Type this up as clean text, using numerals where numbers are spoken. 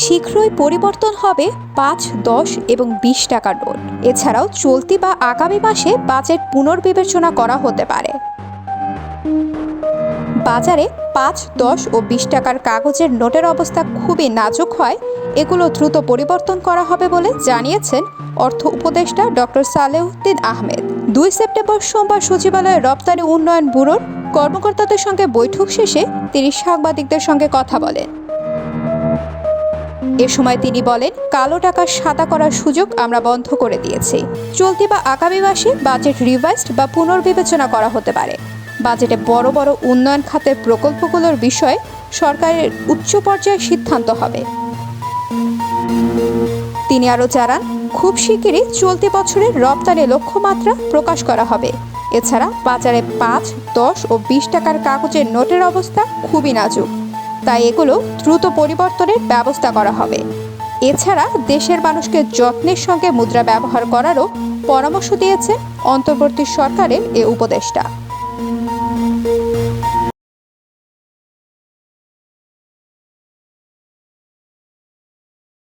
শীঘ্রই পরিবর্তন হবে ৫, ১০ এবং ২০ টাকার নোট। এছাড়াও চলতি বা আগামী মাসে বাজেট পুনর্বিবেচনা করা হতে পারে। বাজারে ৫, ১০ ও ২০ টাকার কাগজের নোটের অবস্থা খুবই নাজুক হয়, এগুলো দ্রুত পরিবর্তন করা হবে বলে জানিয়েছেন অর্থ উপদেষ্টা ডক্টর সালেউদ্দিন আহমেদ। ২ সেপ্টেম্বর সোমবার সচিবালয়ের রপ্তানি উন্নয়ন ব্যুরোর কর্মকর্তাদের সঙ্গে বৈঠক শেষে তিনি সাংবাদিকদের সঙ্গে কথা বলেন। এ সময় তিনি বলেন, কালো টাকা সাদা করার সুযোগ আমরা বন্ধ করে দিয়েছি। চলতি বা আগামী মাসে বাজেট রিভাইজড বা পুনর্বিবেচনা করা হতে পারে। বাজেটে বড় বড় উন্নয়ন খাতের প্রকল্পগুলোর বিষয়ে সরকারের উচ্চ পর্যায়ে সিদ্ধান্ত হবে। তিনি আরও জানান, খুব শিগগিরই চলতি বছরের রপ্তানি লক্ষ্যমাত্রা প্রকাশ করা হবে। এছাড়া বাজারে ৫, ১০ ও ২০ টাকার কাগজের নোটের অবস্থা খুবই নাজুক, তাই এগুলো দ্রুত পরিবর্তনের ব্যবস্থা করা হবে। এছাড়া দেশের মানুষকে যত্নের সঙ্গে মুদ্রা ব্যবহার করারও পরামর্শ দিয়েছে অন্তর্বর্তী সরকারের এ উপদেষ্টা।